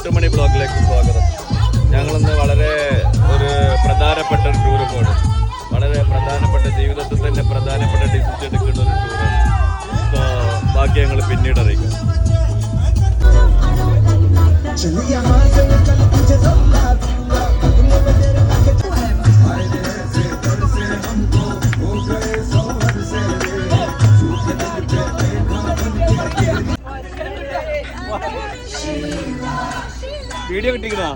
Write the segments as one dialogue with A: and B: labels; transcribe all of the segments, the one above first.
A: 8 മണി ബ്ലോഗിലേക്ക് സ്വാഗതം. ഞങ്ങളിന്ന് വളരെ ഒരു പ്രധാനപ്പെട്ട ഒരു ടൂർ പോണ്. വളരെ പ്രധാനപ്പെട്ട, ജീവിതത്തിൽ തന്നെ പ്രധാനപ്പെട്ട ഡിസിഷൻ എടുക്കുന്ന ഒരു ടൂറാണ്. സോ ബാക്കി ഞങ്ങൾ പിന്നീട് അറിയിക്കാം. വീഡിയോ കിട്ടിക്കണോ?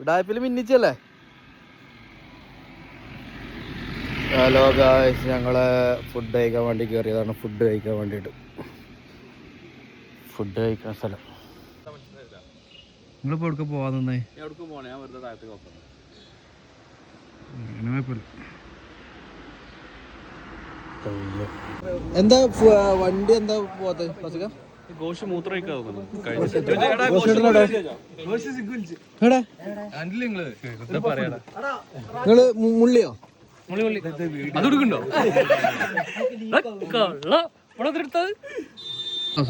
A: ഉഡായിപ്പിൽ മിന്നിച്ചല്ലേ? ഹലോ ഗായ്സ്, ഞങ്ങള് ഫുഡ് കഴിക്കാൻ വേണ്ടി കയറിയതാണ്. ഫുഡ് കഴിക്കാൻ വേണ്ടിയിട്ട് ഫുഡ് കഴിക്കാൻ സ്ഥലം. നിങ്ങളിപ്പോൾ എവിടെ പോവാൻ നിന്നേ? എവിടെ പോണേ? ഞാൻ വെറുതെ താഴത്തേക്ക് നോക്കണം. എന്താ വണ്ടി എന്താ പോവാത്ത? ഗോഷ് മൂത്രമൊഴിക്കാ നിങ്ങള് മുള്ളിയോ? അതെടുക്കണ്ടോ?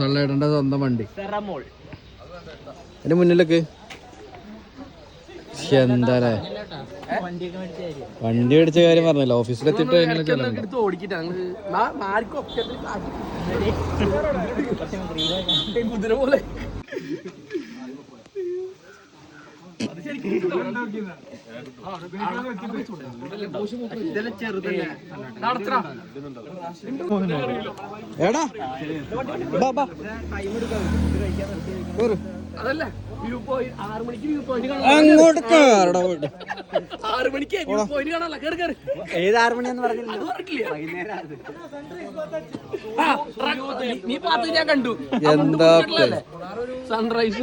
A: സള്ളേട്ടൻ്റെ സ്വന്തം വണ്ടി എന്റെ മുന്നിലേക്ക്. എന്താ വണ്ടി മേടിച്ച കാര്യം പറഞ്ഞല്ലോ, ഓഫീസിലെത്തിട്ട് കുതിര പോലെ എടാ അതല്ല അങ്ങോട്ട് കേറടാ. 6 മണിക്ക് കാണാനല്ല. ഏത് 6 മണിയാന്ന് പറഞ്ഞില്ല. നീ പാത്ത് ഞാൻ കണ്ടു. എന്താ സൺറൈസ്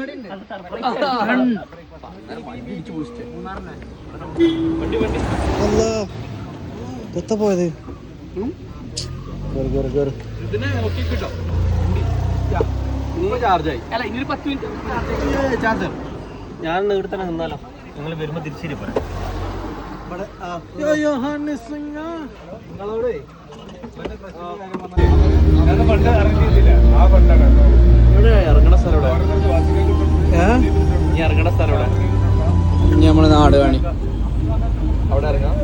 A: കൊത്ത പോയത്. ചാർജായി. അല്ല ഇനി 10 മിനിറ്റ് ചാർജർ. ഞാൻ ഇവിടെ തന്നെ നിന്നാലോ? നിങ്ങൾ വരുമ്പോ തിരിച്ചു പോരാ. ഇറങ്ങണ സ്ഥലം ഇറങ്ങണ സ്ഥലം ഇനി നമ്മള് നാട് കാണി അവിടെ ഇറങ്ങാം.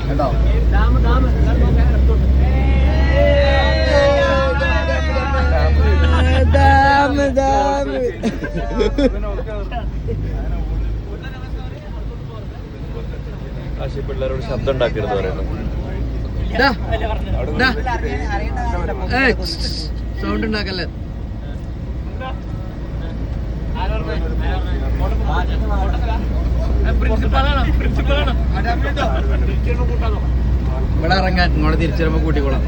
A: കേട്ടോ പിള്ളേരോട് ശബ്ദം ഉണ്ടാക്കരുത് പറയുന്നത്. സൗണ്ട് ഉണ്ടാക്കല്ലേ? ഇവിടെ ഇറങ്ങാൻ ഇങ്ങോട്ട് തിരിച്ചു വരുമ്പോ കൂട്ടിക്കോളാം.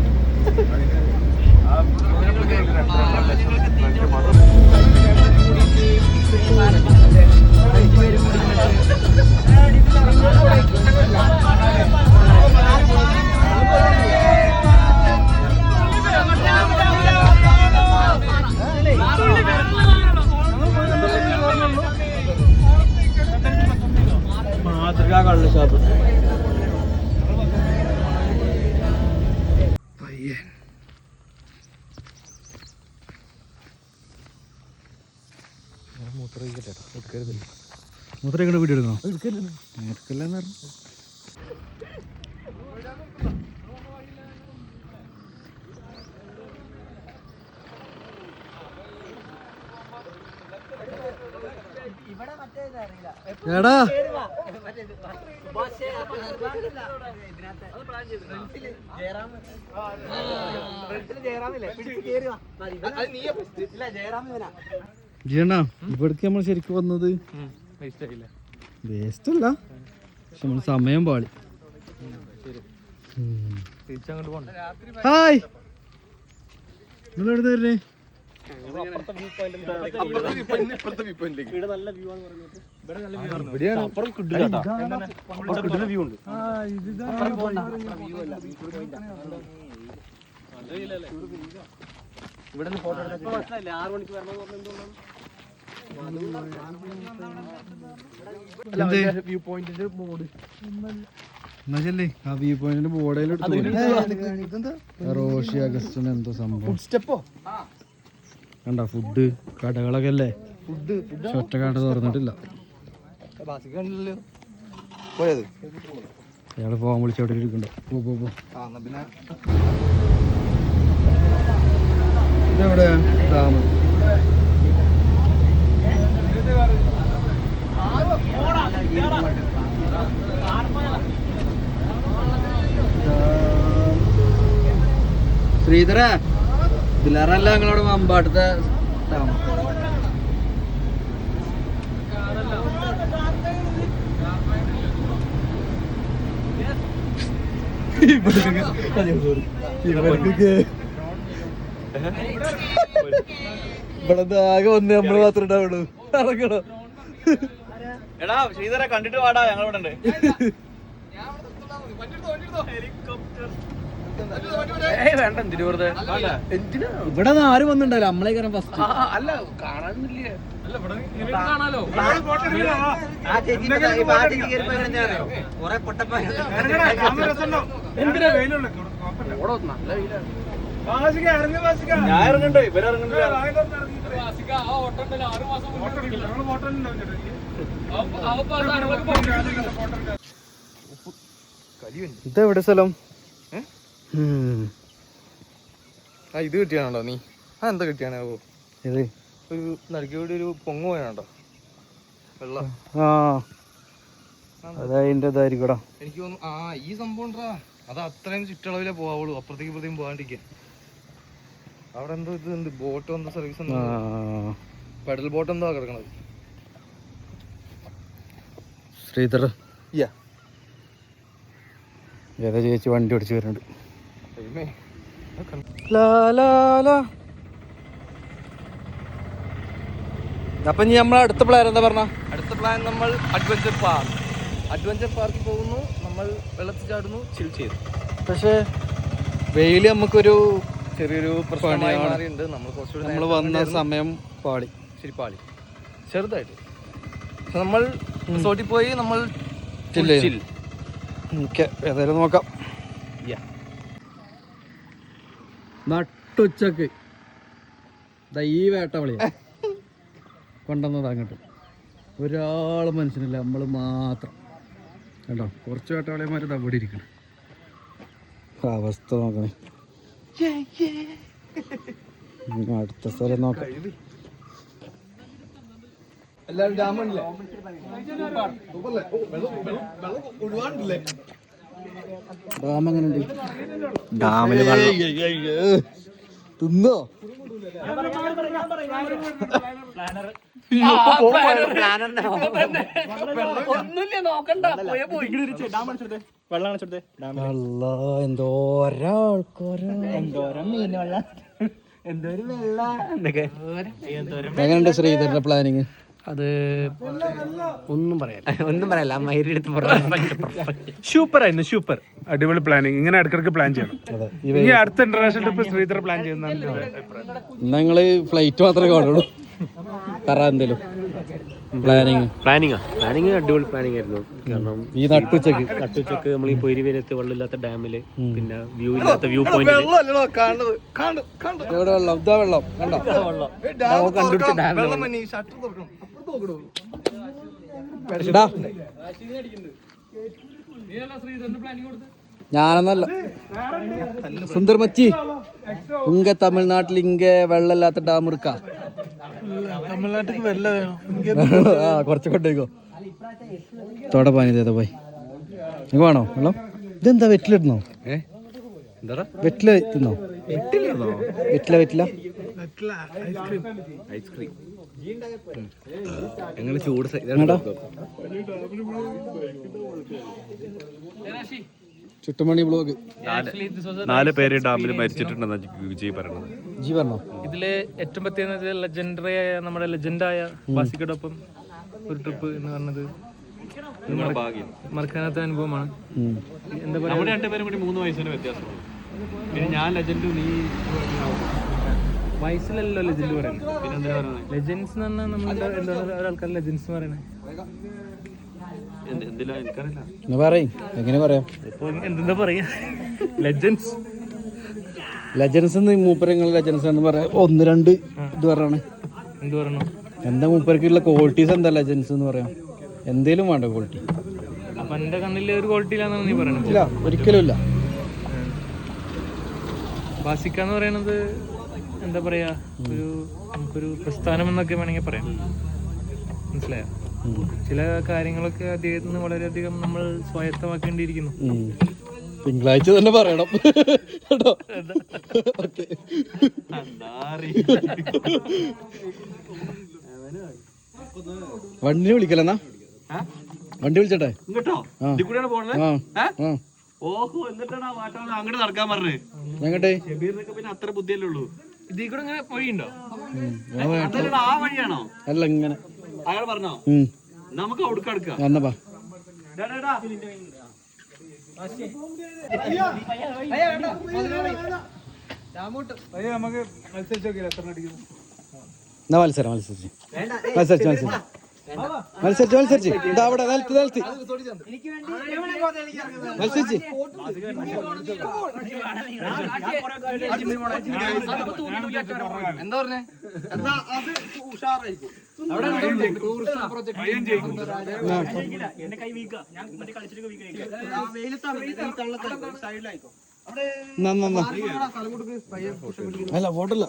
A: മാതൃക കള്ള് ഷാപ്പ്. മൂത്രയ്ക്കണ്ട വീഡിയോ എടുക്കണോ? എടുക്കല്ലെന്ന് പറഞ്ഞു.
B: എടാ ജിയണ്ണ ഇവിടേക്ക് നമ്മൾ ശരിക്കും വന്നത് വേസ്റ്റ് അല്ല, പക്ഷെ നമ്മൾ സമയം പാളി. ഹായ്, നിങ്ങൾ എവിടെ വരുന്നേ? എന്നല്ലേ ആ വ്യൂ പോയിന്റിന്റെ ബോർഡിലെടുത്ത് റോഷി അഗസ്റ്റിൻ എന്തോ സംഭവം കണ്ട. ഫുഡ് കടകളൊക്കെ അല്ലേ, ഒറ്റ കട തുറന്നിട്ടില്ല. അയാള് പോകാൻ വിളിച്ചോടെ ഇരിക്കണ്ടോ? ഇതെവിടെയാ ഡാം? ശ്രീധര ഇതിലേറല്ല ഞങ്ങളോട് മമ്പാട്ടത്തെ ഡാം. ഇവിടെ ആകെ വന്ന് നമ്മള് മാത്രം ഉണ്ടാവുള്ളൂ. ഇറങ്ങണോ?
A: എടാ ശ്രീധര കണ്ടിട്ട് വാടാ, ഞങ്ങളിവിടെ ഉണ്ട്.
B: ഇവിടെ ആരും വന്നിണ്ടല്ലോ, നമ്മളെ കാരണം ഫസ്റ്റ്.
A: അല്ല കാണാനില്ലേ? ഞാൻ ഇറങ്ങണ്ടേ? ഇവരിറങ്ങണ്ടേ?
B: ഇതെവിടെ സ്ഥലം?
C: ഇത് കിട്ടിയാണോ നീ? എന്താ കിട്ടിയാണോ?
B: ഇത്
C: ഒരു നടുക്കൂടി ഒരു പൊങ്ങ് പോയാണോ വെള്ളം?
B: ആ അതതിന്റെ ഇതായിരിക്കടാ.
C: എനിക്ക് തോന്നുന്നു ഈ സംഭവം ഉണ്ടാ, അത് അത്രയും ചുറ്റളവിലേ പോവുള്ളൂ, അപ്പുറത്തേക്ക് ഇപ്പുറത്തേക്കും പോകാണ്ടിരിക്കാൻ. അവിടെ എന്തോ ഇത് ഉണ്ട്, ബോട്ട് എന്തോ സർവീസ്, പെഡൽ ബോട്ട് എന്തോ കിടക്കണത്.
B: ശ്രീധർ ഏതാ ചേച്ചി വണ്ടി ഓടിച്ചു വരുന്നുണ്ട്. അപ്പൊ ഇനി നമ്മളെ അടുത്ത പ്ലാൻ എന്താ പറഞ്ഞ?
C: അടുത്ത പ്ലാൻ നമ്മൾ അഡ്വഞ്ചർ പാർക്കിൽ പോകുന്നു, നമ്മൾ വെള്ളത്തിൽ ചാടുന്നു, ചിൽ ചെയ്തു.
B: പക്ഷെ വെയില് നമുക്കൊരു
C: ചെറിയൊരു പ്രശ്നമായി മാറിയുണ്ട്.
B: നമ്മൾ വന്ന സമയം പാളി,
C: ശരി പാളി ചെറുതായിട്ട്. പക്ഷെ നമ്മൾ റിസോർട്ടിൽ പോയി നമ്മൾ
B: ഏതായാലും നോക്കാം. നട്ടുച്ചക്ക് ഈ വേട്ടവളിയാ കൊണ്ടുവന്നത് അങ്ങോട്ട്. ഒരാള് മനുഷ്യനില്ല, നമ്മൾ മാത്രം. കണ്ടോ, കുറച്ച് വേട്ടവളിയന്മാർ അവിടെ ഇരിക്കണം. അവസ്ഥ നോക്കണേ. അടുത്ത സ്ഥലം നോക്കാം.
C: എല്ലാവരും
B: ഡാം എങ്ങനെയുണ്ട്? ഡാമില് തിന്നോ? എങ്ങനെയുണ്ട് ശ്രീധരന്റെ പ്ലാനിങ്?
D: അത് ഒന്നും പറയല്ല മൈരെടുത്ത് സൂപ്പർ ആയിരുന്നു, സൂപ്പർ അടിപൊളി പ്ലാനിങ്. ഇങ്ങനെ ഇടയ്ക്കിടയ്ക്ക് പ്ലാൻ ചെയ്യണം. ഇനി അടുത്ത ഇന്റർനാഷണൽ ട്രിപ്പ് ശ്രീധർ പ്ലാൻ ചെയ്യുന്നതാണ്.
B: നിങ്ങള് ഫ്ലൈറ്റ് മാത്രമേ കാണുള്ളൂ. എന്തേലും
D: പ്ലാനിങ് അടിപൊളി പ്ലാനിങ് ആയിരുന്നു. കാരണം
B: ഈ നട്ടുച്ചക്ക്
D: നമ്മൾ ഈ പൊരിവേലത്ത് വെള്ളമില്ലാത്ത ഡാമില്, പിന്നെ വ്യൂ ഇല്ലാത്ത വ്യൂ പോയിന്റ്
B: എവിടെ വെള്ളം? ഇതാ വെള്ളം കണ്ടോ?
D: കണ്ടുപിടിച്ച ഡാം
B: ഞാനെന്നല്ല സുന്ദർ മച്ചി, ഇങ്ക തമിഴ്നാട്ടിൽ ഇങ്ക വെള്ളമില്ലാത്ത ഡാം എടുക്ക.
D: തമിഴ്നാട്ടിൽ വെല്ല വേണം.
B: ആ കുറച്ച് കൊണ്ടേക്കോ. തോടെ പാനിതേതാ പോയി. നിങ്ങൾക്ക് വേണോ വെള്ളം? ഇതെന്താ വെറ്റിലിടുന്നോ?
C: എന്താ
B: വെറ്റില തിന്നോ? വെറ്റില
C: ഐസ്ക്രീം എങ്ങനെ ചൂട്
B: ചുട്ടുമണി ബ്ലോഗ്.
A: 4 പേര് ഡാമിൽ മരിച്ചിട്ടുണ്ടെന്നാണ് ജി പറയണത്.
B: ജി പറഞ്ഞോ?
E: ഇതില് ഏറ്റവും പറ്റിയ ലെജൻഡറി ആയ നമ്മുടെ ലെജൻഡായ ബാസിക്കോടൊപ്പം ഒരു ട്രിപ്പ് എന്ന് പറഞ്ഞത് മറക്കാനാത്ത അനുഭവമാണ്. എന്താ പറയുക,
A: നമ്മുടെ 2 പേരും കൂടി 3 വയസ്സിന് വ്യത്യാസമുള്ളൂ. പിന്നെ ഞാൻ ലെജൻഡും നീ
E: വയസ്സിലല്ലോ ലെജൻഡ് പറയുന്നത്. പിന്നെ എന്താ പറയുന്നത് ലെജൻസ് എന്ന് പറഞ്ഞാൽ നമ്മളുടെ എന്താ ഒരാൾക്കാർ ലെജൻസ് എന്ന് പറയുന്നത്.
A: എന്തിനാ എനിക്കറിയില്ല.
B: എങ്ങനെ പറയാം?
E: എന്താ പറയാ, ലെജൻസ്
B: ലെജൻസ് മൂപ്പരങ്ങൾ ലെജൻസ് എന്ന് പറയാം. 1-2 ഇത് പറയണേ.
E: എന്ത് പറയണു?
B: എന്താ മൂപ്പരക്കുള്ള ക്വാളിറ്റീസ് എന്താ ലെജൻസ് എന്ന് പറയാം? എന്തേലും വേണ്ട ക്വാളിറ്റി.
E: അപ്പൊ എന്റെ കണ്ണിൽ ഒരു ക്വാളിറ്റി ഇല്ലാന്നാണ് നീ പറയണത്?
B: ഇല്ല, ഒരിക്കലും ഇല്ല.
E: ബാസിക്ക എന്ന് പറയുന്നത് എന്താ പറയാ, നമുക്കൊരു പ്രസ്ഥാനം എന്നൊക്കെ വേണമെങ്കിൽ പറയാം. മനസ്സിലായോ? ചില കാര്യങ്ങളൊക്കെ അദ്ദേഹത്തിന് വളരെയധികം നമ്മൾ സ്വായത്തമാക്കേണ്ടിയിരിക്കുന്നു.
B: തിങ്കളാഴ്ച തന്നെ പറയണം കേട്ടോ. വണ്ടി വിളിക്കലെന്നാ? വണ്ടി വിളിച്ചട്ടെ?
A: ഓഹോ, എന്നിട്ടാണ് അങ്ങോട്ട് നടക്കാൻ പറഞ്ഞത്.
B: ഞങ്ങട്ടെ
A: പിന്നെ അത്ര ബുദ്ധിയല്ലേ ഉള്ളൂ.
E: ഇതിൽ കൂടെ ഇങ്ങനെ വഴിയുണ്ടോ?
A: ആ വഴിയാണോ?
B: അല്ല, ഇങ്ങനെ
A: അയാൾ പറഞ്ഞോ നമുക്ക് അവിടെ അടുക്കാം.
B: വന്നപ്പാ
D: നമുക്ക് മത്സരിച്ച് നോക്കിയാലോ എത്ര അടിക്കുന്നു?
B: എന്നാ മത്സരിച്ച് ഇതാ അവിടെ നിലത്ത് മത്സരിച്ച്.
C: എന്താ പറഞ്ഞേ?
B: അല്ല ഫോട്ടല്ല,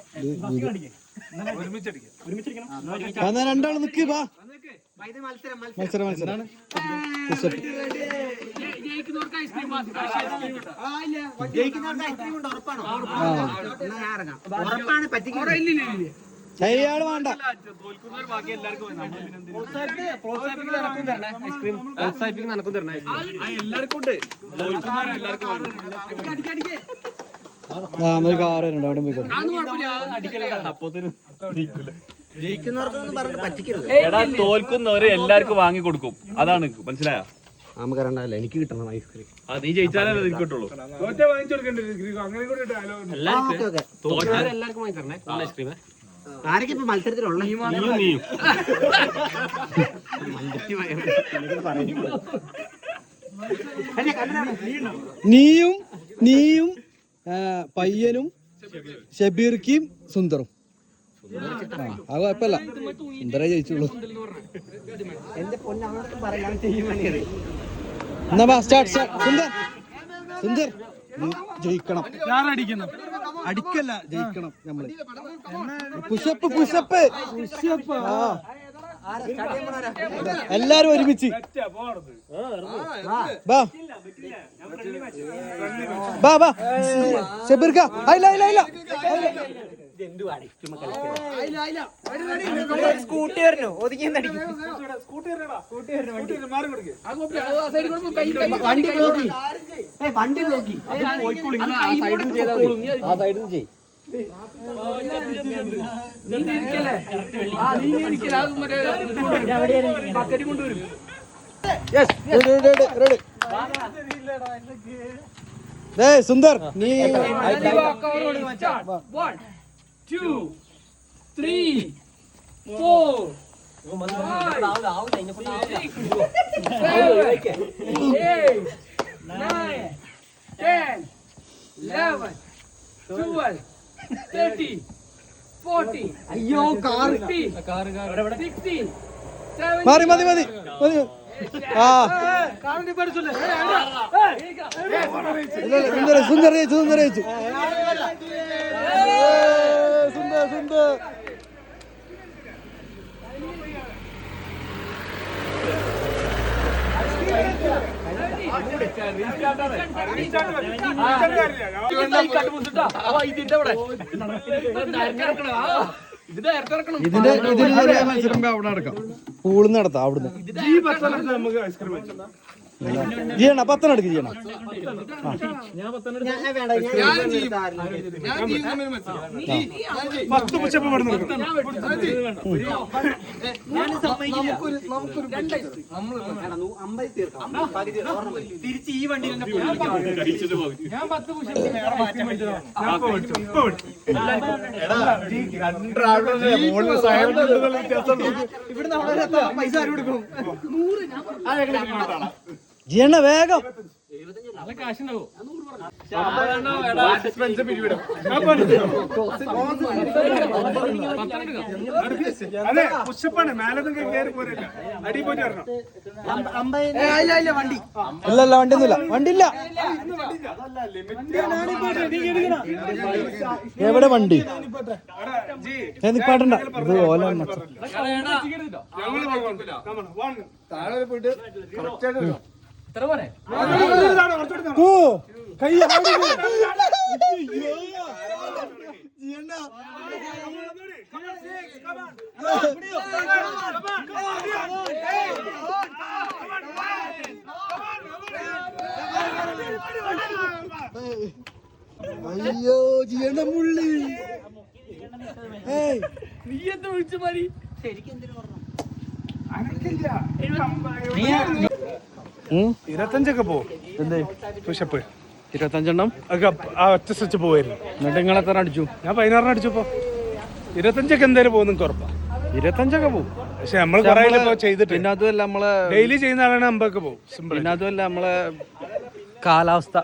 B: രണ്ടാള് നിക്ക്. വാ, മത്സരം അയാള് വേണ്ട. കാറുണ്ട് അവിടെ പോയിക്കോട്ടെ.
A: തോൽക്കുന്നവര് എല്ലാവർക്കും വാങ്ങി കൊടുക്കും. അതാണ് മനസ്സിലായോ?
C: നമുക്ക് രണ്ടല്ല, എനിക്ക് കിട്ടണം ഐസ്ക്രീം.
A: നീ ജയിച്ചാലേ എനിക്ക് കിട്ടുള്ളൂ.
C: എല്ലാവർക്കും വാങ്ങി തരണേ ഐസ്ക്രീം. ആരൊക്കെ ഇപ്പൊ മത്സരത്തിലുള്ള?
B: നീയും പയ്യനും ഷബീർക്കും സുന്ദറും. അത് കുഴപ്പമില്ല, സുന്ദരേ ജയിച്ചുള്ളൂ. എന്നാ സ്റ്റാർട്ട്. സുന്ദർ ജയിക്കണം. അടിക്കല്ല, ജയിക്കണം നമ്മള്. പുഷപ്പ് എല്ലാരും ഒരുമിച്ച് ഷബീർക്ക.
F: സ്കൂട്ടി വരണോ? ഒതുങ്ങി വണ്ടി ബ്ലോക്കി
B: സുന്ദർ നീ
F: 1 2 3 4 5 6 7 8 9 10 11 12 13 14 അയ്യോ കാർ 16
B: മതി ആ സുന്ദർ ജയിച്ചു. ഇതിന്റെ ചെറിയ മത്സരം അവിടെ നടക്കാം. പൂളിന്ന് നടത്താം അവിടുന്ന്. ചെയ്യണം 10 എടുക്ക് ചെയ്യണം.
F: തിരിച്ച് ഈ വണ്ടി ഞാൻ 10 ഇവിടുന്ന് പൈസ ആരും കൊടുക്കും.
B: ചെയ്യണ വേഗം.
E: നല്ല കാശുണ്ടാവോ?
D: അതെ പുഷപ്പാണ് മേലൊന്നും കയറി പോരല്ല അടി പോയിട്ട് വരണം.
F: വണ്ടി
B: ഇല്ലല്ല വണ്ടിയൊന്നുമില്ല. വണ്ടിയില്ല. എവിടെ വണ്ടി? നിപ്പാട്ടണ്ട. ഇത് ഓല
D: താഴെ പോയിട്ട്
E: ഇത്ര പോരെ?
B: കൈ അയ്യോ ചെയ്യണ്ട മുള്ളി.
E: നീ എന്താ വിളിച്ചു മാറി?
D: 25 പോവും.
B: എന്തേ
D: പുഷപ്പ്
B: 25
D: ആ ഒറ്റ സ്വിച്ച് പോവായിരുന്നു.
B: എന്നിട്ട് നിങ്ങൾ എത്ര അടിച്ചു?
D: ഞാൻ 16 അടിച്ചപ്പോ 25 എന്തായാലും പോകും ഉറപ്പാ.
B: 25 പോവും.
D: പക്ഷെ നമ്മൾ കുറെ ചെയ്തിട്ട്
B: പിന്നെ അതുമല്ല നമ്മളെ
D: ഡെയിലി ചെയ്യുന്ന ആളാണ് 50 പോകും സിമ്പിൾ.
B: പിന്നെ അതുമല്ല നമ്മളെ കാലാവസ്ഥ.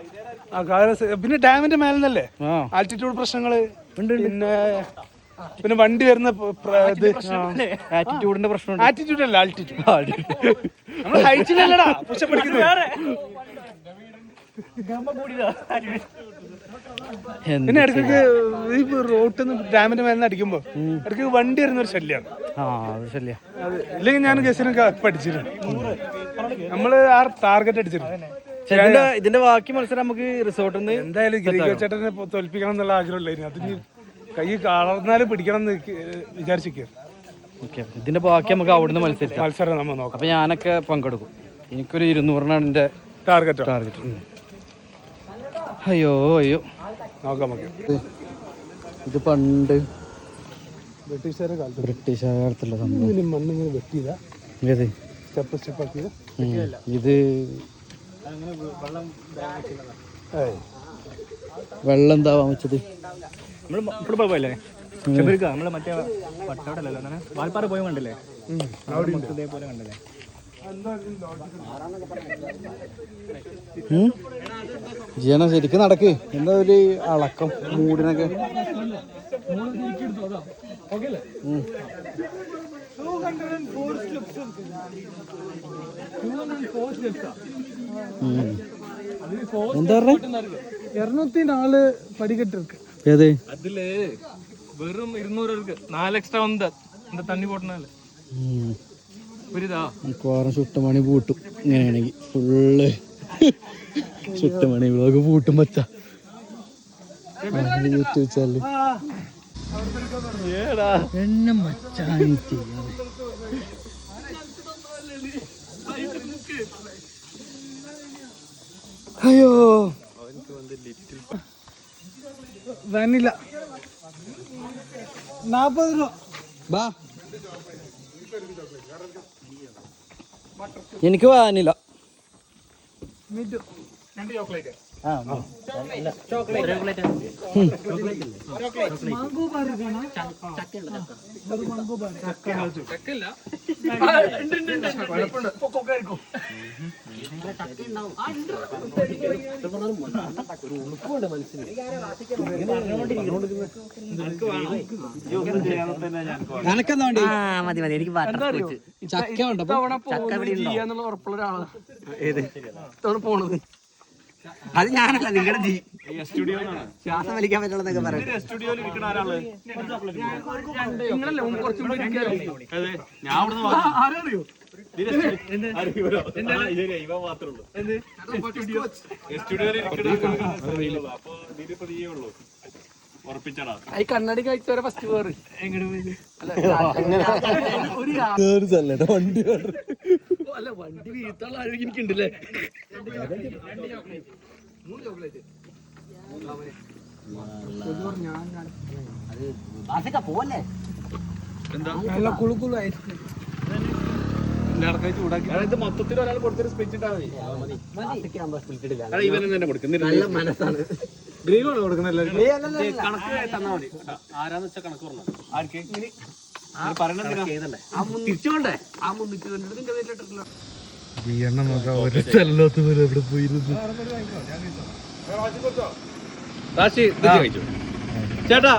D: പിന്നെ ഡാമിന്റെ മേലെന്നല്ലേ ആൾട്ടിറ്റ്യൂഡ് പ്രശ്നങ്ങള് പിന്നെ വണ്ടി വരുന്ന
B: ആറ്റിറ്റ്യൂഡിന്റെ പ്രശ്നം.
D: ആറ്റിറ്റ്യൂഡ് അല്ല ആൾട്ടിറ്റ്യൂഡ്. നമ്മൾ ഹൈറ്റിലല്ലടാ പുഷപ്പ് പഠിക്കുന്നത്. പിന്നെ ഇടയ്ക്ക് ഈ റോട്ടിൽ ഡാമിന്റെ മേലെ അടിക്കുമ്പോ ഇടയ്ക്ക് വണ്ടി വരുന്ന ഒരു ശല്യമാണ്.
B: ശല്യ.
D: ഇല്ലെങ്കിൽ ഞാൻ ഗസിനൊക്കെ പഠിച്ചിട്ടുണ്ട്. നമ്മള് ആ ടാർഗറ്റ് അടിച്ചിട്ടുണ്ട്.
B: ഇതിന്റെ ബാക്കി മത്സരം നമുക്ക് റിസോർട്ടിൽ നിന്ന്
D: എന്തായാലും ഗിരികേച്ചേട്ടനെ തോൽപ്പിക്കണം എന്നുള്ള ആഗ്രഹമുള്ളതിന് അതിന് കൈ കളർന്നാലും പിടിക്കണം എന്ന് വിചാരിച്ചിരിക്കുക.
B: ഇതിന്റെ ബാക്കി നമുക്ക് അവിടുന്ന്
D: മത്സരം നമ്മൾ നോക്കാം.
B: അപ്പൊ ഞാനൊക്കെ പങ്കെടുക്കും. എനിക്കൊരു 200 എന്റെ
D: ടാർഗറ്റ്.
B: അയ്യോ അയ്യോ
D: നോക്കാം നമുക്ക്.
B: ഇത് പണ്ട്
D: ബ്രിട്ടീഷുകാരെ കാലത്ത്
B: ബ്രിട്ടീഷുകാരത്തുള്ള സംഭവം.
D: മണ്ണിങ്ങനെ വെട്ടിയതാ.
B: ഏത്
D: സ്റ്റെപ്പ് ആക്കിയത്.
B: ഇത് വെള്ളം എന്താവാൻ വെച്ചത്?
E: പോയല്ലേ നമ്മള് മറ്റേ വട്ടോടല്ലോ വാൽപ്പാറ പോയി കണ്ടില്ലേ? ഇതേപോലെ കണ്ടില്ലേ?
B: ജീവന ശരിക്കും നടക്ക്. എന്താ ഒരു അളക്കം മൂടിനൊക്കെ. എന്താ പറഞ്ഞ
D: 204 പടികെട്ട്.
B: ഏത്?
E: അതില് വെറും 200 4 എക്സ്ട്രാ വന്നത് തണ്ണി പോട്ടണല്ലേ ഒരിതാ.
B: മിക്കവാറും ചുട്ടുമണി പൂട്ടും ഇങ്ങനെയാണെങ്കിൽ. ഫുള്ള് ചുട്ടുമണി വ്ളോഗ് പൂട്ടും പച്ച വെച്ചാല് എണ്ണ മച്ചാനിട്ട്. അയ്യോ
D: വാനില 40 രൂപ.
B: ബാ എനിക്ക് വാനില.
F: മതി എനിക്ക്
B: ചക്ക ഉണ്ടോ?
F: ഉറപ്പുള്ള ഒരാളാണ് പോണത്. അത് ഞാനല്ല, നിങ്ങളുടെ ശ്വാസം വലിക്കാൻ പറ്റുള്ളതൊക്കെ പറയാം.
A: ഇവ മാത്രമേ ഉള്ളൂ സ്റ്റുഡിയോയിൽ അപ്പൊ ഇതിലിപ്പോ നീയേ ഉള്ളൂ ഉറപ്പിച്ചടാ.
F: ഈ കണ്ണാടി കഴിച്ചവരെ ഫസ്റ്റ് പേര്
B: വണ്ടി
F: അല്ല വണ്ടി വീഴ്ത്താനുള്ള ആരോഗ്യം എനിക്കുണ്ടല്ലേ. പോലെ
A: ഇത് മൊത്തത്തിൽ ഒരാൾ കൊടുത്തൊരു സ്പീച്ച് ഇട്ടാ മതി. ഇവൻ തന്നെ കൊടുക്കുന്നില്ല.
F: നല്ല മനസ്സാണ്.
A: ഗ്രീനാണ് കൊടുക്കുന്നത്. കണക്ക് തന്നാ മതി. ആരാന്ന് വെച്ചാൽ കണക്ക് പറഞ്ഞു. ആർക്ക്
F: തിരിച്ചോണ്ടേ ആ മുന്നിട്ട് നിന്റെ പേരിലിട്ടിട്ടില്ല.
A: ചേട്ടാ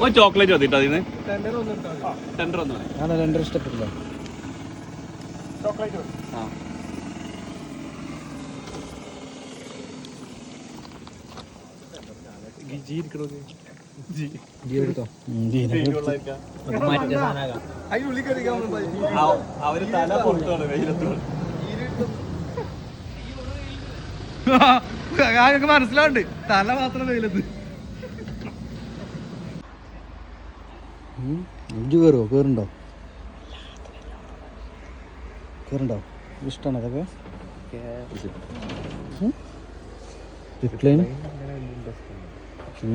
A: ഒരു ചോക്ലേറ്റ് മതിട്ടോ അതിന്. ടെൻഡർ ഒന്നും
B: രണ്ടര ഇഷ്ടപ്പെട്ടില്ല.
A: അവര് തല പുറത്താണ് വെയിലത്തോട്.
B: മനസ്സിലാവുണ്ട്, തല മാത്രം വെയിലത്ത്. കയറുമോ? കേറുണ്ടോ? ഇഷ്ടമാണ് അതൊക്കെ.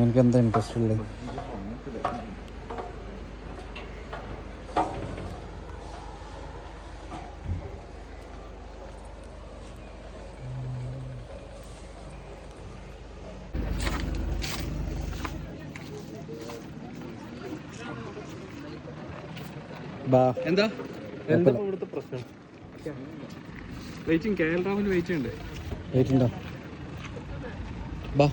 B: എനിക്ക് എന്താ ഇൻട്രസ്റ്റ് ഉള്ളത്?
C: എന്താ ഇവിടുത്തെ പ്രശ്നം? വെയിറ്റിംഗ്. KL രാഹുൽ വെയിറ്റ് ഉണ്ട്.
B: വെയിറ്റ് ഉണ്ടോ? ബാ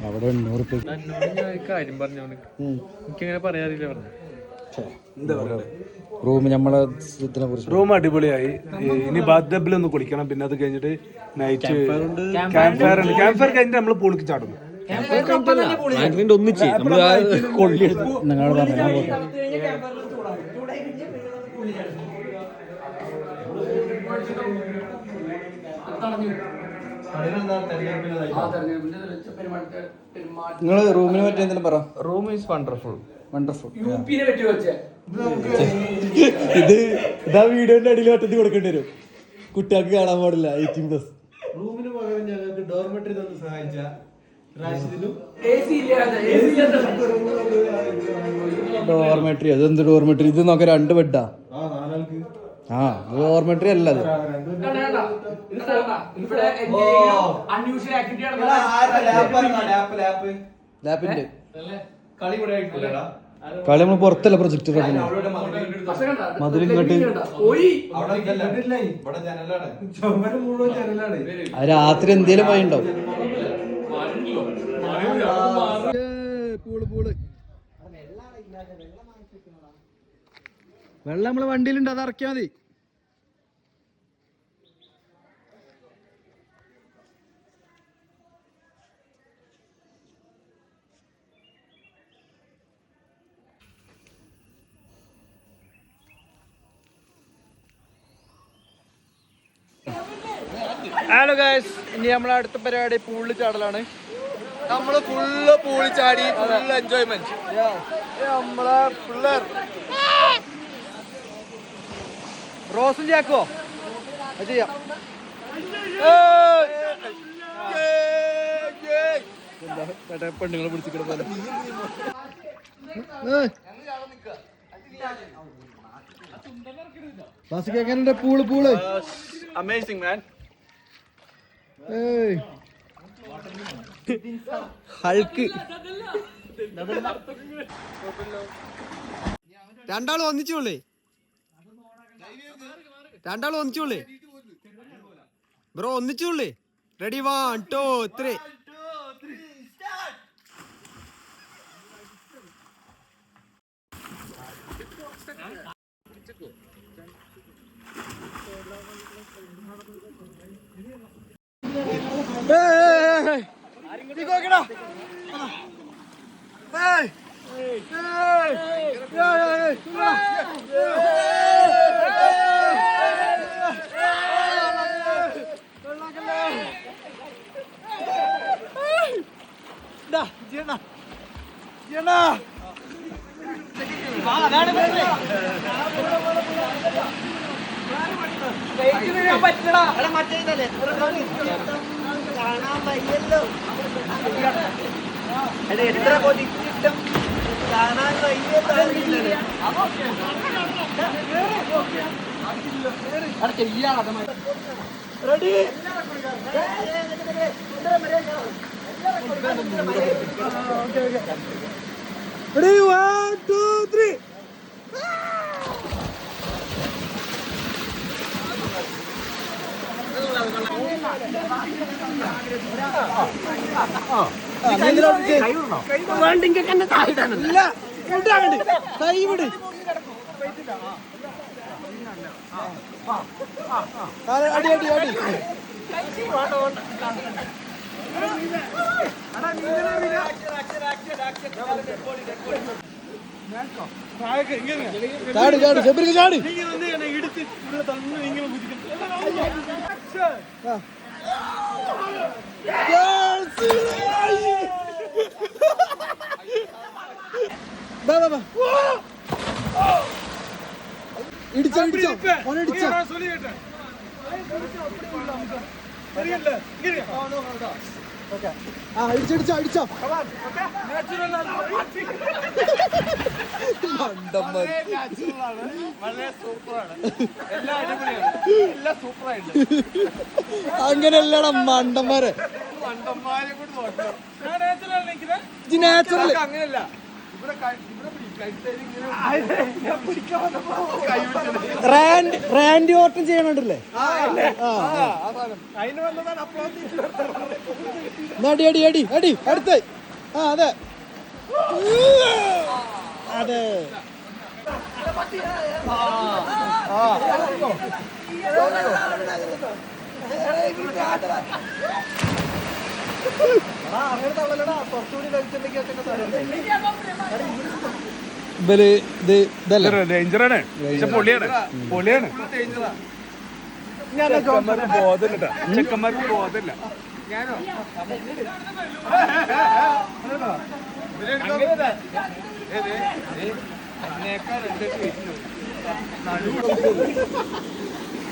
B: അവിടെ 100
E: കാര്യം പറഞ്ഞോണ്ട് എനിക്കങ്ങനെ പറയാറില്ല പറഞ്ഞു.
B: റൂം നമ്മളെ ഇതിനെ കുറിച്ച്.
D: റൂം അടിപൊളിയായി. ഇനി ബാത്ടബിൽ ഒന്ന് കുളിക്കണം. പിന്നെ അത് കഴിഞ്ഞിട്ട് നൈറ്റ് ക്യാമ്പ് ഫയർ ഉണ്ട്. ക്യാമ്പ് ഫയർ കഴിഞ്ഞിട്ട് നമ്മൾ പൂളിക്ക് ചാടുന്നു.
B: ഒന്നിച്ച് നമ്മൾ നിങ്ങൾ പറഞ്ഞു. നിങ്ങൾ റൂമിനെ പറ്റി എന്തെങ്കിലും പറ.
C: Room is wonderful.
B: ഇതാ വീഡിയോന്റെ അടിയിൽ ഒറ്റത്തിൽ കൊടുക്കേണ്ടി വരും. കുട്ടികൾക്ക് കാണാൻ പാടില്ല. 18+.
C: റൂമിന് പകരം ഞങ്ങൾക്ക് ഡോർമെട്രി തന്ന് സഹായിച്ച
B: ഡോർമെട്രി. അതെന്ത് ഡോർമെട്രി? ഇത് നോക്ക 2 ബെഡാ. ആ ഇത് ഡോർമെട്രി അല്ല. അത് ലാപ്പിന്റെ കളി നമ്മൾ പുറത്തല്ല പ്രൊജക്ട്. മതിലിങ്ങോട്ട് രാത്രി എന്തേലും വഴി ഉണ്ടാവും. വെള്ളം നമ്മളെ വണ്ടിയിലുണ്ട്, അത് ഇറക്കിയാ മതി. ഹലോ ഗൈസ്, ഇനി നമ്മളെ അടുത്ത പരിപാടി പൂളിൽ ചാടലാണ്.
C: നമ്മള് ഫുള്ള് പൂളി ചാടി, ഫുൾ എൻജോയ്മെന്റ്.
B: നമ്മളെ പിള്ളേർ റോസും ചാക്കോ അത് ചെയ്യാം. പെണ്ണുങ്ങളെ പിടിച്ചിട്ട് പോലെ. ബാസിക്ക് എങ്ങനെയുണ്ട് പൂള്?
A: അമേസിംഗ് മാൻ.
F: ഹൾക്ക് രണ്ടാളും ഒന്നിച്ചോളേ. ബ്രോ ഒന്നിച്ചോളേ. റെഡി 1 2 3. എത്ര കൊതിച്ചിട്ടും കാണാൻ റെഡി റെഡി 1 2 3 കൈ വിട് അടി അടി അടി ചാടി ചാടി ശബരിക്ക് ചാടി ഇടിച്ചോ ഇടിച്ചോ ഓനെ ഇടിച്ചോ ആ ഇടിച്ചോ അടിച്ചോ അങ്ങനെയല്ലടാ മണ്ടന്മാരെ നാച്ചുറൽ അങ്ങനെയല്ല റാൻഡി ഓട്ടം ചെയ്യണുണ്ടല്ലേ അടി അടി അടി അടി അടുത്ത ആ അതെ അതെ
D: ഡേഞ്ചറാണ് പൊളിയാണ് പൊളിയാണ് ബോധമില്ല ചെക്കന്മാർക്ക് ബോധമില്ല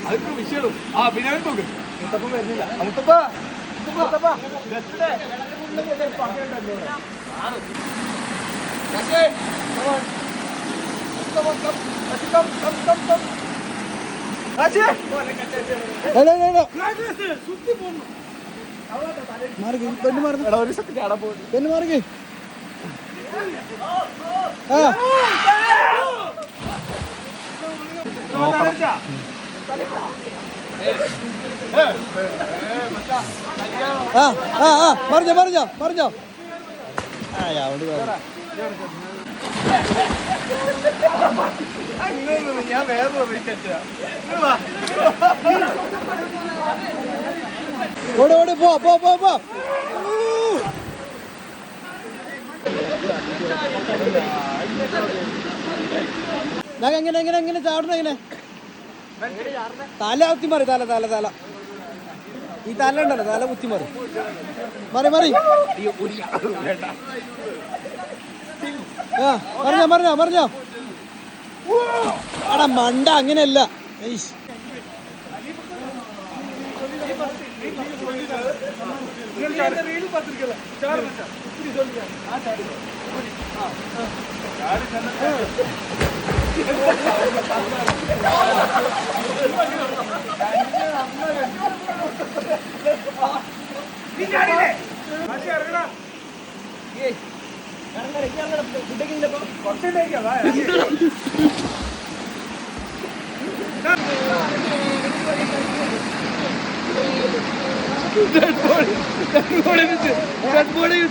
D: അതൊക്കെ വിഷയം ആ പിന്നെ നോക്ക് മുത്തപ്പൻ വരുന്നില്ല മുത്തപ്പ
F: പെണ്ണ് മാറി പറഞ്ഞോ
C: ഞാൻ വേറെ
F: ഓടെ പോ എങ്ങനെ ചാടണം എങ്ങനെ തല കുത്തി മാറി തല ഈ തല ഉണ്ടല്ലോ തല കുത്തി മാറി പറഞ്ഞോ ആടാ മണ്ട അങ്ങനെയല്ല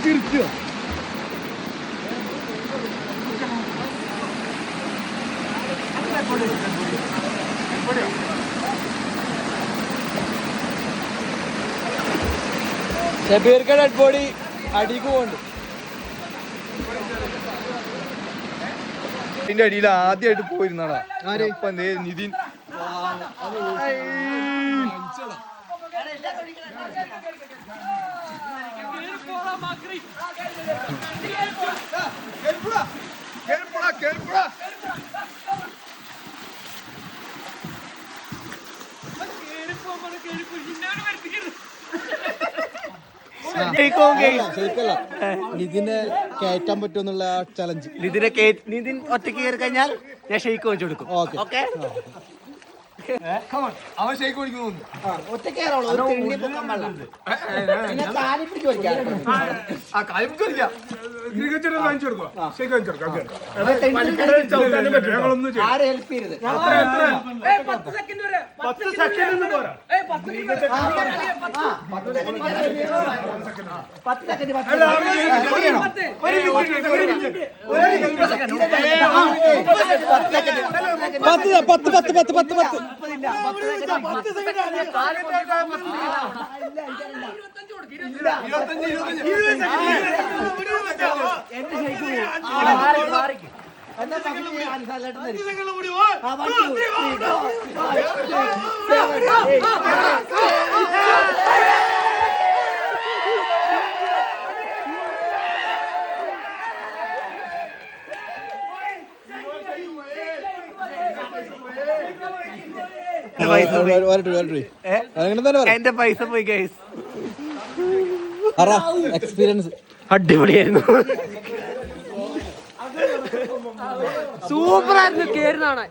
F: തിരിച്ചു ഷബീർക്ക് ഡെഡ് ബോഡി അടിക്ക് പോണ്ട്
C: അതിന്റെ അടിയിൽ ആദ്യമായിട്ട് പോയിരുന്നാടാ നിതിൻ.
B: നിതിനെ കയറ്റാൻ പറ്റുമെന്നുള്ള ചലഞ്ച്.
G: നിതിൻ ഒറ്റയ്ക്ക് കയറി കഴിഞ്ഞാൽ ഞാൻ ഷെയ്ക്ക് വെച്ചു കൊടുക്കും. ഓക്കെ
C: അവൻ ഷേക്ക് കുടിക്കുന്നു.
G: ഒറ്റയ്ക്ക് കയറുള്ളൂ. ഒരു തിണ്ടി പൊക്കാൻ പാടില്ല. പിന്നെ കാലി പിടിച്ച് വലിക്കാം. ആരെ ഹെൽപ്പ് ചെയ്യരുത്.
E: 10 സെക്കൻഡ് വരെ 10 സെക്കൻഡ് പോരാ. 10 സെക്കൻഡ്
G: 10 സെക്കൻഡ് എന്റെ പൈസ പോയി ഗൈസ്.
B: എക്സ്പീരിയൻസ്
G: അടിപൊളിയായിരുന്നു. സൂപ്പറായിരുന്നു കേറുന്നാണ്.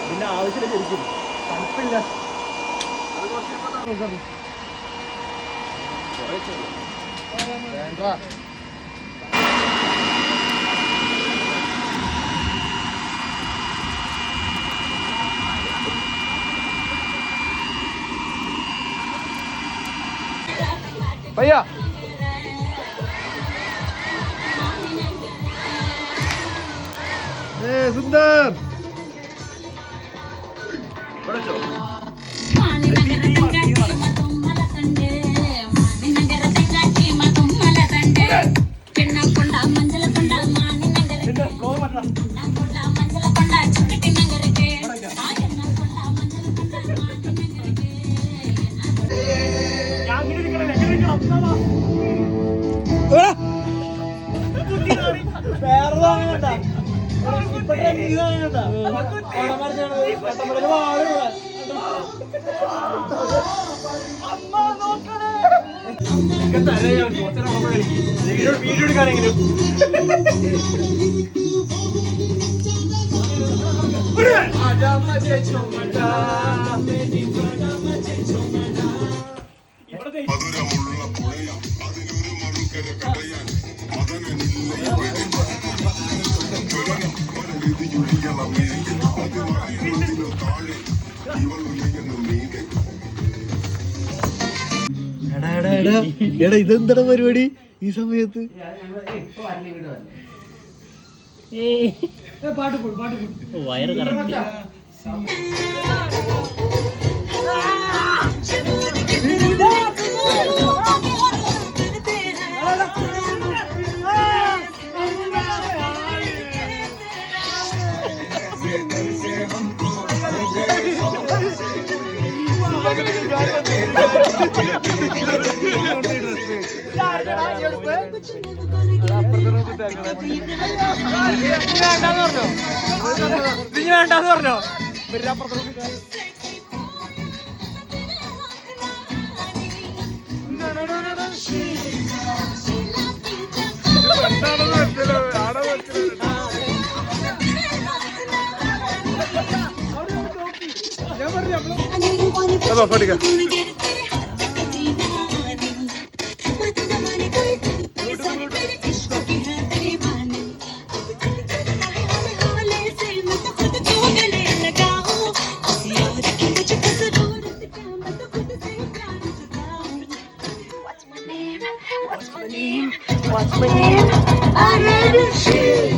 G: പിന്നെ ആവശ്യമില്ല ശരിക്കും തണുപ്പില്ല.
C: भैया सुंदर വീഡിയോ എടുക്കാനെങ്കിലും
B: എടാ ഇതെന്താ പരിപാടി ഈ സമയത്ത്? വയറ് കറക്റ്റ്.
G: വേണ്ടെന്ന് പറഞ്ഞോ. What's my name? I never see.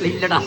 G: ഇല്ലടാ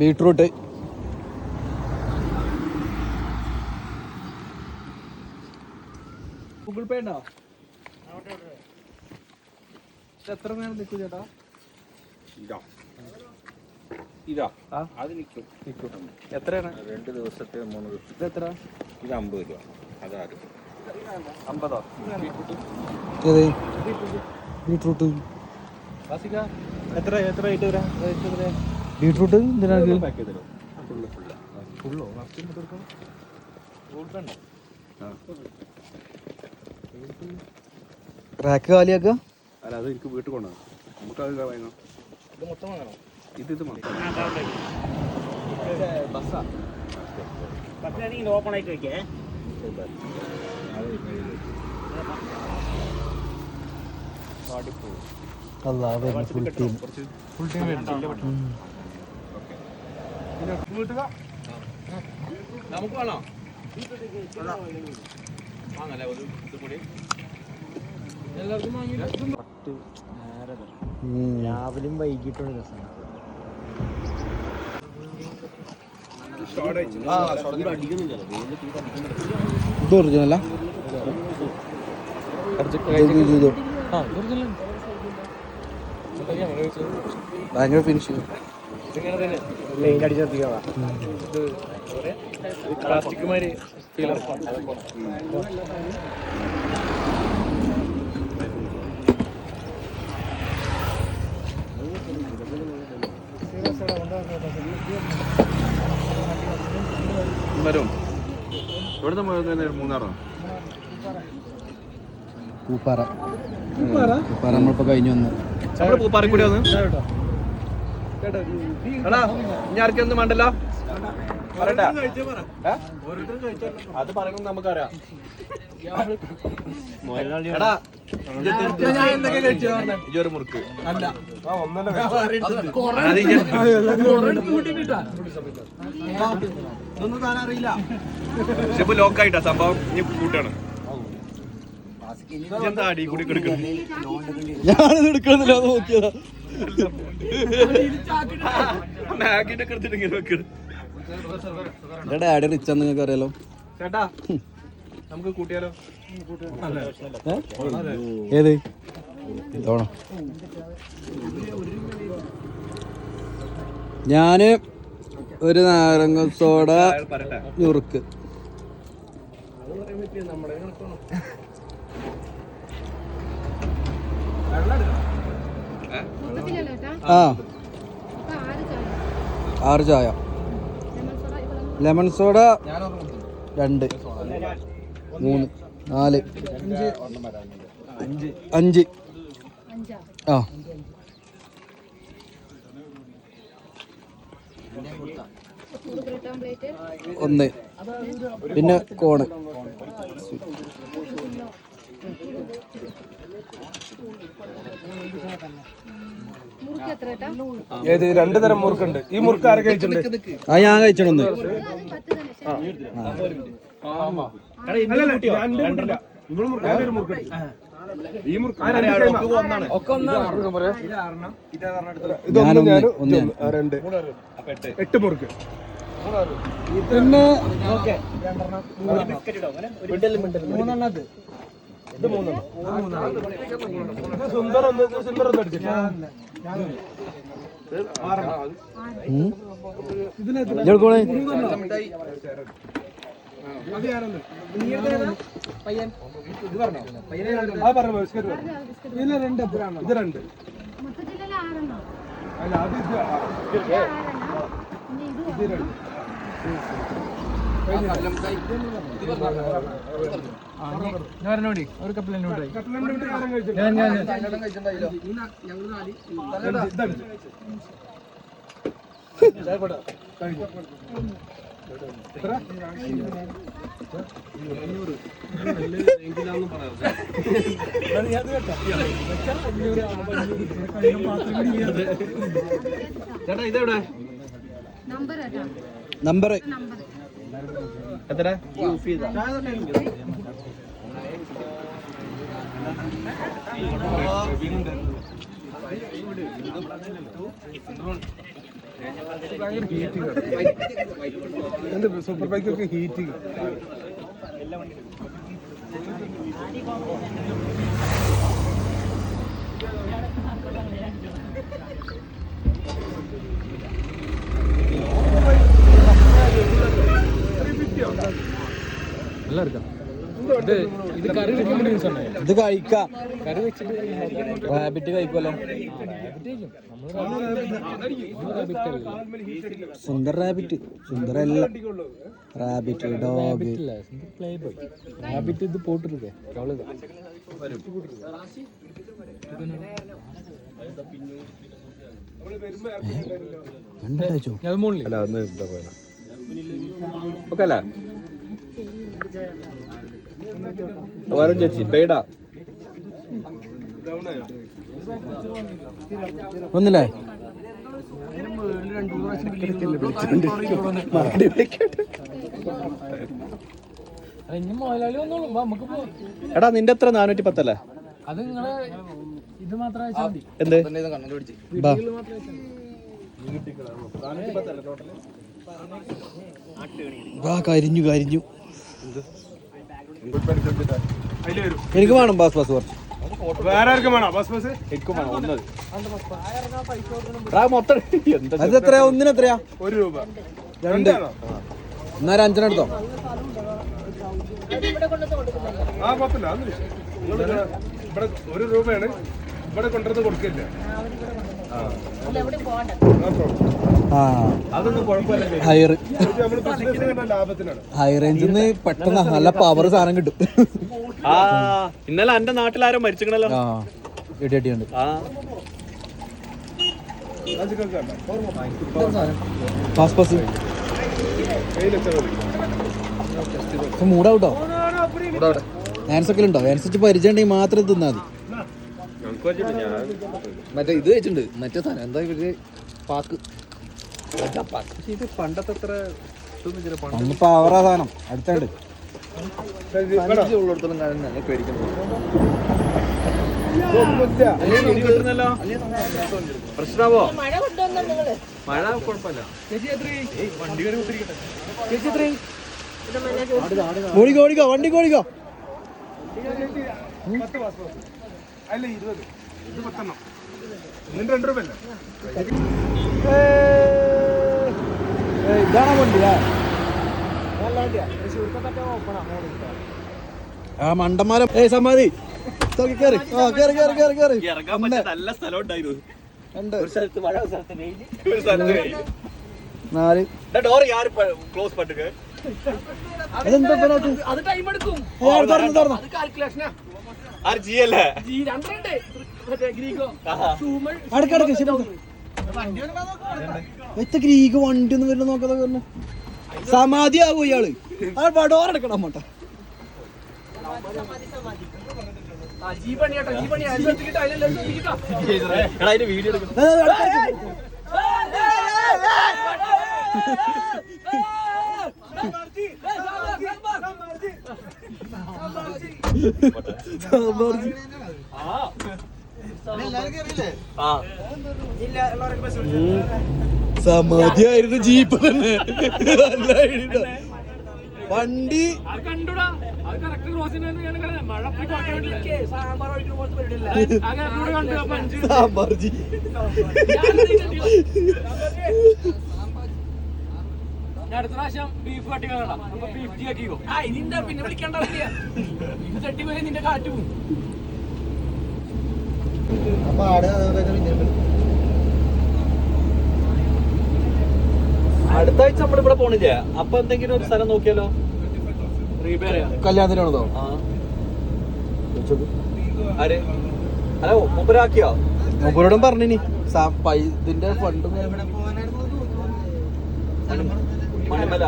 B: ബീട്രൂട്ട് ഗൂഗിൾ പേ ഉണ്ടോ? എത്ര നേരം നിൽക്കും ചേട്ടാ?
A: ഇതാ
B: ആ
A: അത് നിൽക്കും.
B: എത്രയാണ്?
A: 2 ദിവസത്തെ 3 ദിവസം.
B: ഇത് എത്ര?
A: ഇത് 50 രൂപ. അതാറ്
B: 50. ഏത് ബീട്രൂട്ട്? എത്ര എത്ര റേറ്റ് വരാം? ബീട്രൂട്ട് എന്തിനാണ്? ഫുള്ളോ? റാക്ക് കാലിയാക്കുക?
D: അല്ല അത് എനിക്ക് വീട്ടിൽ കൊണ്ടുവന്നു. നമുക്ക് അത് വാങ്ങാം.
E: ഇത് മൊത്തം വാങ്ങണം.
D: ഇത് മാത്രം
E: ഓപ്പൺ ആയിട്ട് വെക്കേ.
B: ഫുൾ ടീം
A: നമുക്ക് വേണോ? വാങ്ങല്ലേ ഒരു ഇത് കൂടി എല്ലാവർക്കും വാങ്ങിയില്ല.
G: രാവിലെയും വൈകിട്ടും രസം.
B: ഇത് ഒറിജിനല്ല? ഭയങ്കര ഫിനിഷിങ്.
G: പെയിന്റ് അടിച്ചെത്തിക്കാ.
E: പ്ലാസ്റ്റിക് മാതിരി ഫീലർ.
A: വരും. ഇവിടുത്തെ മൂന്നാറോ?
B: പൂപ്പാറ. പൂപ്പാറ നമ്മളിപ്പോ കഴിഞ്ഞു വന്ന്.
A: നമ്മള് പൂപ്പാറ കൂടി വന്ന്. എടാ ഇനി ആർക്കൊന്നും വേണ്ടല്ലോ പറയട്ടെ. അത് പറയുന്നത് നമുക്കറിയാം. എടാ ഇജൊരു മുറുക്ക് അല്ല ഇതൊന്നും താൻ അറിയില്ല. ഷിപ്പ് ലോക്കായിട്ടാ സംഭവം. ഇനി കൂട്ടാണ്. എന്താ അടി കൂടി കിടക്കണം.
B: ഞാനിത് എടുക്കണമെന്നില്ല, അത് നോക്കിയതാ.
A: മാഗിന്റെ ഒക്കെ എടുത്തിട്ട് വെക്കണം.
B: എന്റെ ഡാഡി റിച്ച് നിങ്ങൾക്ക് അറിയാലോ.
A: ചേട്ടാ നമുക്ക് കൂട്ടിയാലോ?
B: ഏത് തോണം? ഞാന് ഒരു നാരങ്ങ സോഡ ഞുറുക്ക്. ആ 6 ചായ. Lemon soda 2 3 4 5. ആ 1 പിന്നെ കോണ്.
D: ഏത് 2 തരം മുറുക്കുണ്ട്. ഈ മുറുക്ക് ആരെ കഴിച്ചിട്ടുണ്ട്?
B: ആ ഞാൻ കഴിച്ചിട്ടൊന്ന്.
D: ഇതൊന്നും ഞാൻ 2 8 മുറുക്ക്.
B: പിന്നെ ഒരു കപ്പിൽ
A: ചേട്ടാ ഇതെവിടെ
B: നമ്പർ
A: എത്ര?
D: സൂപ്പർ ബൈക്കൊക്കെ ഹീറ്റ്
B: ഇത് കഴിക്കാം. റാബിറ്റ് കഴിക്കുമല്ലോ. സുന്ദർ റാബിറ്റ്. സുന്ദരല്ല റാബിറ്റ്. ഡോഗ്
E: റാബിറ്റ് ഇത് പോട്ടിരിക്കേ
A: ചേച്ചി പേടാ
B: ഒന്നില്ലേ? എടാ നിന്റെ എത്ര 410 അല്ലേ?
E: അത് നിങ്ങള് ഇത് മാത്രം
B: എന്ത് കരിഞ്ഞു കരിഞ്ഞു. എനിക്ക് വേണം ബസ് ബസ് കുറച്ച്.
D: വേറെ ആർക്കും വേണോ ബസ് ബസ്?
B: അത് എത്രയാ? ഒന്നിനെത്രയാ?
D: 1 രൂപ.
B: 2. എന്നാലും 5 എടുത്തോ.
D: ആ കുഴപ്പമില്ല. അതൊന്നും വിഷയം. ഇവിടെ 1 രൂപയാണ് ഇവിടെ കൊണ്ടുവന്ന് കൊടുക്കില്ല. അതൊന്നും കുഴപ്പമില്ല.
B: ഹയർ
D: നമ്മള് ബിസിനസ് കണ്ട ലാഭത്തിനാണ്.
B: ഹൈ റേഞ്ചിൽ നിന്ന് പെട്ടെന്ന് നല്ല പവർ സാധനം കിട്ടും.
A: ഇന്നലെ എന്റെ നാട്ടിലാരോ മരിച്ചിക്കണല്ലോ.
B: ആ ഇടിയടിയുണ്ട്. Pass pass മൂടാവട്ടോ. ആൻസ് ഒക്കെ ഉണ്ടോ? ആൻസ് പരിചയം ഉണ്ടെങ്കിൽ മാത്രം തിന്നാൽ മതി.
C: മറ്റേ ഇത് വെച്ചിട്ടുണ്ട്. മറ്റേ സാധനം എന്താ ഇവര് പാക്ക്.
A: ഇത് പണ്ടത്തെ അത്ര
B: അന്ന് പവറാ സാധനം. അടുത്തുണ്ട്
C: ഉള്ളിടത്തോളം കാലം തന്നെ പേടിക്കുന്നു.
A: പ്രശ്നമാവോ? മഴ കുഴപ്പമില്ല.
B: ഓടിക്കോ ഓടിക്കോ വണ്ടിക്ക് ഓടിക്കോ.
D: അല്ല 20. ഇത് 10. ഇതിന് 2 രൂപ അല്ലേ?
B: ഇതാണോ വണ്ടിയാ? ആ മണ്ടന്മാരെ സമാധി കേറി കേറി കേറി കേറി കേറി.
A: നല്ല സ്ഥലം ഉണ്ടായിരുന്നു.
B: 4
A: ഡോർ യാർ ക്ലോസ് പറ്റുക.
B: അതെന്താ
E: അത് ടൈം എടുക്കും.
B: തുറന്നു തുറന്നു.
A: ആർ ജിയല്ലേ?
B: അടക്കടക്ക് എത്ര ഗ്രീക്ക് വണ്ടി ഒന്നും വരുന്ന നോക്കാതെ സമാധി ആകും ഇയാള്. ഡോറെടുക്കണം അങ്ങോട്ട്. സമാധിയായിരുന്നു ജീപ്പ് തന്നെ. വണ്ടി സാമ്പാർ ജി.
E: അടുത്ത പ്രാവശ്യം ബീഫ് കട്ടിക്കണം. ബീഫ് ജി ആക്കിക്കോ. ഇതിന്റെ പിന്നെ വിളിക്കണ്ട. ചട്ടി പോയി നിന്റെ കാറ്റ് പോകും.
B: അടുത്ത ആഴ്ച നമ്മളിവിടെ പോണില്ലേ? അപ്പൊ എന്തെങ്കിലും ഒരു സ്ഥലം നോക്കിയാലോ? കല്യാണത്തിനാണോ?
A: ആര് ഹലോ മൂപ്പരാക്കിയോ?
B: മൂപ്പരോടും പറഞ്ഞിനി ഇതിന്റെ ഫണ്ടും
A: മണിമല.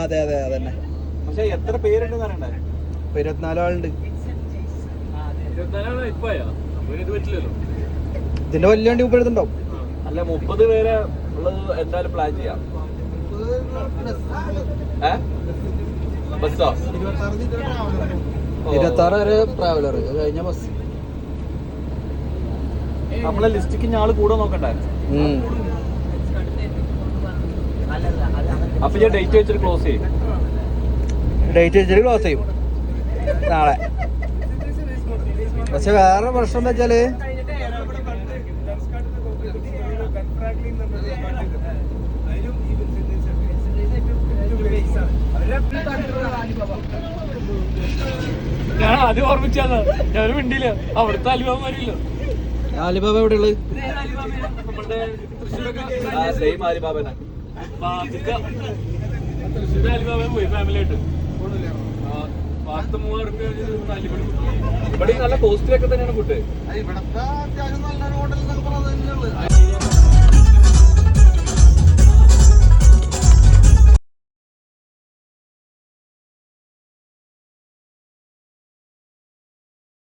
B: അതെ അതെ അതന്നെ.
A: പക്ഷെ എത്ര പേരുണ്ടെന്ന് അറിയണ്ടേ?
B: 24 ആളുണ്ട്.
E: 24 ഇപ്പോയാ ഇത് പറ്റില്ലല്ലോ.
B: ഇതിന്റെ വലിയ വണ്ടി മുപ്പെടുത്തുണ്ടാവും.
A: അല്ല 30 പേരെ ഉള്ളത് എന്തായാലും പ്ലാൻ ചെയ്യാം. ബസ്സോ?
B: 26 വരെ ട്രാവലർ, കഴിഞ്ഞ ബസ്.
A: നമ്മളെ ലിസ്റ്റിക്ക് ആള് കൂടെ നോക്കണ്ടേ? അപ്പൊ ഞാൻ ഡേറ്റ് വെച്ചിട്ട് ക്ലോസ് ചെയ്യും.
B: ഡേറ്റ് വെച്ചിട്ട് ക്ലോസ് ചെയ്യും നാളെ. പക്ഷെ വേറെ പ്രശ്നം എന്താ വെച്ചാല്
E: ഞാൻ ആദ്യം ഓർമ്മിച്ചാണ്. ഞാൻ മിണ്ടിയില്ല. അവിടുത്തെ അലിബാബാരില്ല.
B: ആലിബാബ എവിടെ ഉള്ളത്?
E: നമ്മുടെ
A: സെയിം ആലിബാബന.
E: തൃശ്ശൂർ അലിബാബ പോയി ഫാമിലി ആയിട്ട്. 3000
A: ഇവിടെ നല്ല കോസ്റ്റ്ലി ഒക്കെ തന്നെയാണ് ഫുഡ്.
C: ഇവിടത്തെ അത്യാവശ്യം നല്ലൊരു ഹോട്ടൽ എന്നൊക്കെ പറഞ്ഞത് തന്നെയുള്ളു.